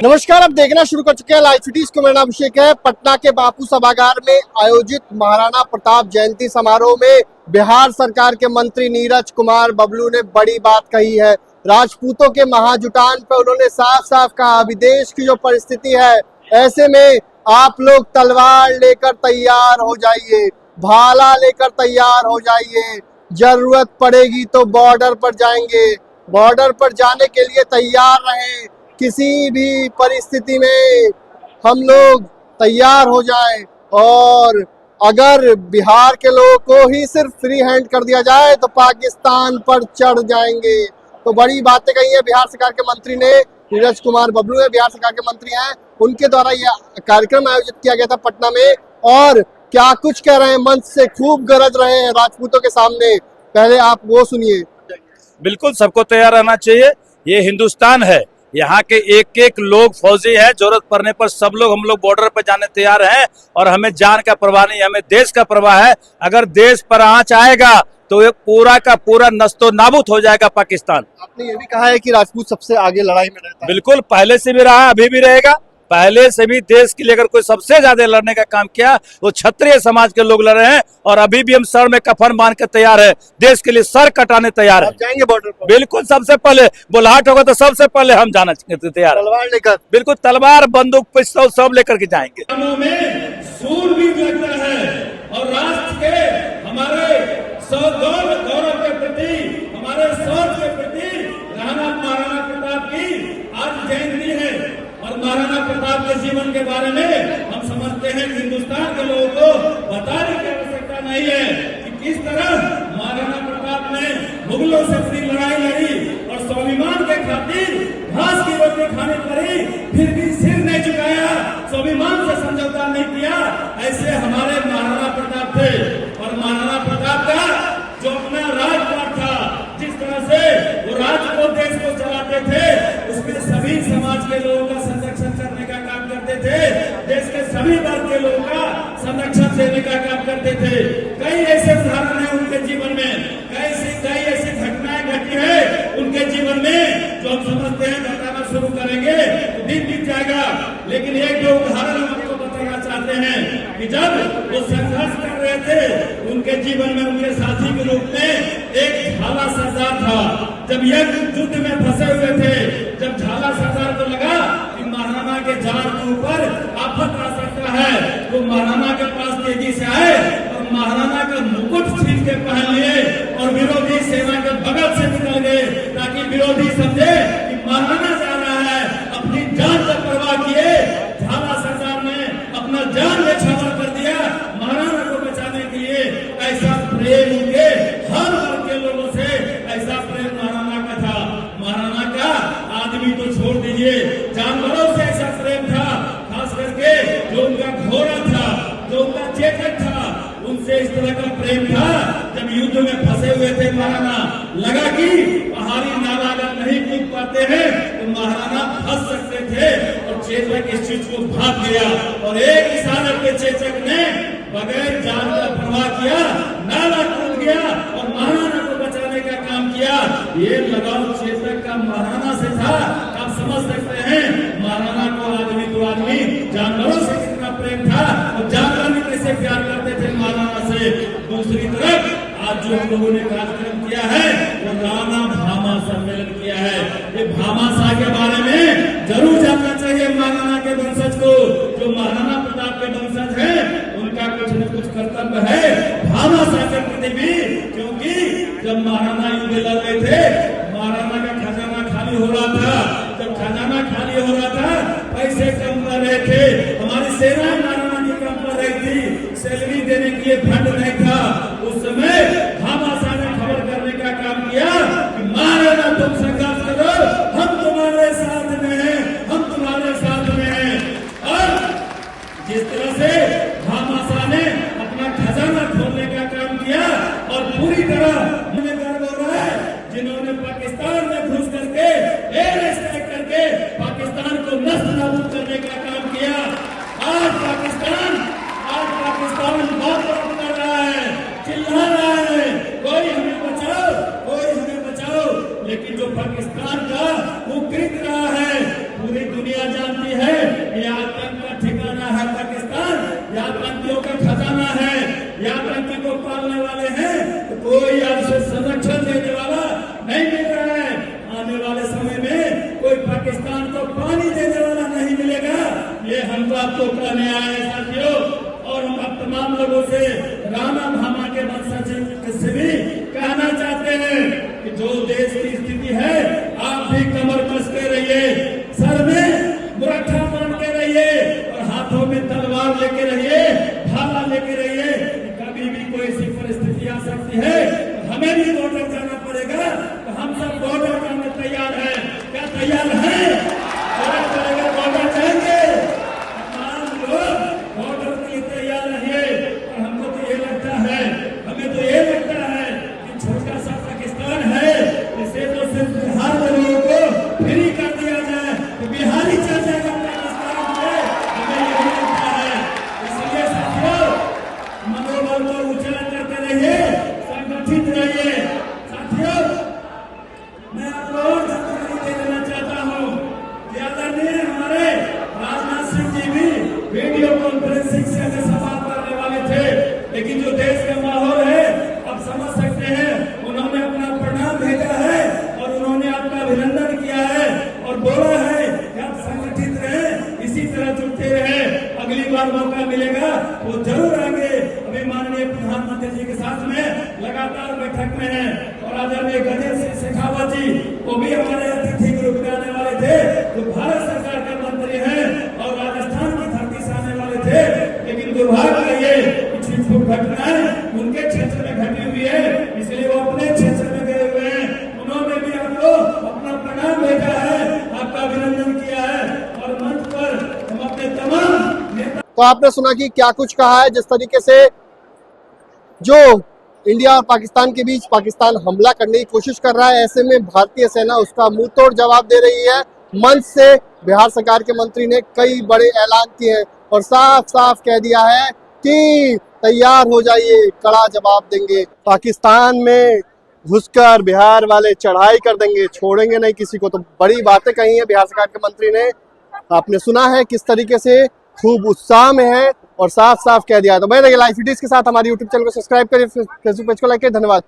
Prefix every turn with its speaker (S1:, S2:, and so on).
S1: नमस्कार, अब देखना शुरू कर चुके हैं लाइव सिटीज को। मेरा नाम अभिषेक है। पटना के बापू सभागार में आयोजित महाराणा प्रताप जयंती समारोह में बिहार सरकार के मंत्री नीरज कुमार बबलू ने बड़ी बात कही है। राजपूतों के महाजुटान पर उन्होंने साफ साफ कहा, विदेश की जो परिस्थिति है, ऐसे में आप लोग तलवार लेकर तैयार हो जाइए, भाला लेकर तैयार हो जाइए, जरूरत पड़ेगी तो बॉर्डर पर जाएंगे, बॉर्डर पर जाने के लिए तैयार रहें, किसी भी परिस्थिति में हम लोग तैयार हो जाएं। और अगर बिहार के लोगों को ही सिर्फ फ्री हैंड कर दिया जाए तो पाकिस्तान पर चढ़ जाएंगे। तो बड़ी बातें कही है बिहार सरकार के मंत्री ने। नीरज कुमार बबलू है, बिहार सरकार के मंत्री हैं, उनके द्वारा यह कार्यक्रम आयोजित किया गया था पटना में। और क्या कुछ कह रहे हैं, मंच से खूब गरज रहे हैं राजपूतों के सामने, पहले आप वो सुनिए।
S2: बिल्कुल सबको तैयार रहना चाहिए, ये हिंदुस्तान है, यहाँ के एक एक लोग फौजी है, जरूरत पड़ने पर सब लोग हम लोग बॉर्डर पर जाने तैयार हैं। और हमें जान का परवाह नहीं, हमें देश का परवाह है। अगर देश पर आंच आएगा तो ये पूरा का पूरा नस्तो नाबूद हो जाएगा पाकिस्तान।
S1: आपने ये भी कहा है कि राजपूत सबसे आगे लड़ाई में रहता है।
S2: बिल्कुल, पहले से भी रहा, अभी भी रहेगा। पहले से भी देश के लिए अगर कोई सबसे ज्यादा लड़ने का काम किया वो क्षत्रिय समाज के लोग लड़ रहे हैं। और अभी भी हम सर में कफन बांध के तैयार है, देश के लिए सर कटाने तैयार है।
S1: जाएंगे बॉर्डर पर?
S2: बिल्कुल, सबसे पहले बुलाहट होगा तो सबसे पहले हम जाना तैयार है,
S1: तलवार लेकर।
S2: बिल्कुल, तलवार बंदूक पिस्तौल सब लेकर के जाएंगे।
S3: में सूरवीर लगता है और राष्ट्र के हमारे गौरव के प्रति, हमारे शौर्य के प्रति महाराणा प्रताप की आज जयंती है। और महाराणा प्रताप के जीवन के बारे में हम समझते हैं कि हिंदुस्तान के लोगों को बताने की आवश्यकता नहीं है कि किस तरह महाराणा प्रताप ने मुगलों से अपनी लड़ाई लड़ी और स्वाभिमान के खातिर घास की रोटी खानी पड़ी, फिर भी सिर नहीं झुकाया, स्वाभिमान से समझौता नहीं किया। ऐसे हमारे महाराणा प्रताप थे। और महाराणा प्रताप का जो अपना राजपाट था, जिस तरह से वो राज्य को, देश को चलाते थे, उसमें सभी समाज के लोगों का संरक्षण करने का काम करते थे, देश के सभी वर्ग के लोगों का संरक्षण देने का काम करते थे। कई ऐसे उदाहरण है उनके जीवन में, कई ऐसी घटनाएं घटी है उनके जीवन में जो हम समझते हैं, बताना शुरू करेंगे तो दिन बीत जाएगा। लेकिन एक दो उदाहरण हम आपको बताना चाहते हैं कि जब वो संघर्ष कर रहे थे उनके जीवन में उनके साथी के रूप में एक झाला सरदार था। जब युद्ध में फंसे हुए थे, जब झाला सरदार को लगा कि महाराणा के जान के ऊपर आफत आ सकता है, वो महाराणा के पास तेजी से आए और महाराणा का मुकुट छीन के पहन लिए और विरोधी सेना के बगल से निकल गए, ताकि विरोधी समझे कि महाराणा जा रहा है। अपनी जान का परवाह किए झाला सरदार ने अपना जान न्यौछावर कर दिया महाराणा को बचाने के लिए। ऐसा प्रेम उनके हर वर्ग के लोगों से, ऐसा प्रेम महाराणा का था। महाराणा का आदमी तो छोड़ दीजिए, जानवरों से ऐसा प्रेम था, खास करके जो उनका घोड़ा था, जो उनका चेतक था, उनसे इस तरह का प्रेम था। जब युद्ध में फंसे हुए थे महाराणा, लगा कि पहाड़ी नाला अगर नहीं कूद पाते हैं तो महाराणा फंस सकते थे, और चेतक इस चीज को भाग गया और एक इशारे पे चेतक ने बगैर जान का परवाह किया नाला कूद गया और महाराणा को बचाने का काम किया। ये लगाव चेतक का महाराणा से था। आप समझ सकते हैं महाराणा को आदमी तो आदमी, जानवरों से कितना प्रेम था और जानवर भी कैसे प्यार करते थे महाराणा से। दूसरी तरफ आज जो हम लोगों ने कार्यक्रम किया है वो राणा भामा सम्मेलन किया है। ये भामाशाह के बारे में जरूर जानना चाहिए महाराणा के वंशज को। जो महाराणा प्रताप के वंशज हैं उनका कुछ न कुछ कर्तव्य है भामाशाह के प्रति भी, क्योंकि जब महाराणा युद्ध लड़ रहे थे, महाराणा का खजाना खाली हो रहा था। जब खजाना खाली हो रहा था, पैसे कम पड़ रहे थे, हमारी सेना महाराणा की कम पड़ रही थी, सैलरी देने के लिए फंड नहीं था। उस समय भामाशाह ने खबर करने का काम किया कि महाराणा तुम संघर्ष करो, हम तुम्हारे साथ में हैं, हम तुम्हारे साथ में हैं। और जिस तरह से भामाशाह ने अपना खजाना खोलने का काम किया और पूरी तरह मुझे गर्व हो रहा है जिन्होंने को पालने वाले हैं तो कोई आपसे संरक्षण देने वाला नहीं मिल रहा है। आने वाले समय में कोई पाकिस्तान को पानी देने वाला नहीं मिलेगा। ये हम तो आपको कहने आए हैं साथियों। और हम अब तमाम लोगों से राणा भामा के वंशज से भी कहना चाहते हैं कि जो देश की स्थिति है, आप भी कमर कस के रहिए, सर में मुरट्ठा बांध के रहिए और हाथों में तलवार लेके रहिए, भाला लेके रहिए। कभी भी कोई ऐसी परिस्थिति आ सकती है, हमें भी बॉर्डर जाना पड़ेगा, तो हम सब बॉर्डर करने तैयार हैं। क्या तैयार हैं? बॉर्डर जाएंगे, तमाम लोग बॉर्डर के लिए तैयार रहिए। और हमको तो ये लगता है, हमें तो ये लगता है कि छोटा सा पाकिस्तान है, इसे तो सिर्फ बिहार के लोगों को फ्री कर दिया जाए तो बिहारी चल जाएगा पाकिस्तान में, हमें यही लगता है। इसलिए साथियों, मनोबल को ऊंचा करते रहिए, संगठित रहिए। साथियों, मैं आपको और जानकारी दे देना चाहता हूँ कि आदरणीय हमारे राजनाथ सिंह जी भी वीडियो कॉन्फ्रेंसिंग से हमें सवाल करने वाले थे, लेकिन जो देश का माहौल है आप समझ सकते हैं, उन्होंने अपना प्रणाम भेजा है और उन्होंने आपका अभिनंदन किया है और बोला है कि आप संगठित रहें, इसी तरह जुड़ते रहें। अगली बार मौका मिलेगा वो जरूर आएंगे। अभी माननीय प्रधानमंत्री जी के साथ में लगातार बैठक में है और आदरणीय गजेंद्र सिंह शेखावत जी वो भी हमारे अतिथि के रूप में आने वाले थे, जो भारत सरकार के मंत्री हैं और राजस्थान की धरती से आने वाले थे। लेकिन दुर्भाग्य ये कुछ घटनाएं उनके क्षेत्र में घटी हुई है, इसलिए वो अपने क्षेत्र में गए हुए हैं। उन्होंने भी आपको अपना प्रणाम भेजा है, आपका अभिनंदन किया है और मंच पर हम अपने तमाम नेता।
S1: तो आपने सुना कि क्या कुछ कहा है। जिस तरीके से जो इंडिया और पाकिस्तान के बीच पाकिस्तान हमला करने की कोशिश कर रहा है, ऐसे में भारतीय सेना उसका मुंह तोड़ जवाब दे रही है। मंच से बिहार सरकार के मंत्री ने कई बड़े ऐलान किए हैं और साफ साफ कह दिया है कि तैयार हो जाइए, कड़ा जवाब देंगे। पाकिस्तान में घुसकर बिहार वाले चढ़ाई कर देंगे, छोड़ेंगे नहीं किसी को। तो बड़ी बातें कही है बिहार सरकार के मंत्री ने। आपने सुना है किस तरीके से खूब उत्साह में है और साफ साफ कह दिया। तो मैं देखिए लाइव वीडियोस के साथ हमारे यूट्यूब चैनल को सब्सक्राइब करिए, फेसबुक पेज को लाइक करिए। धन्यवाद।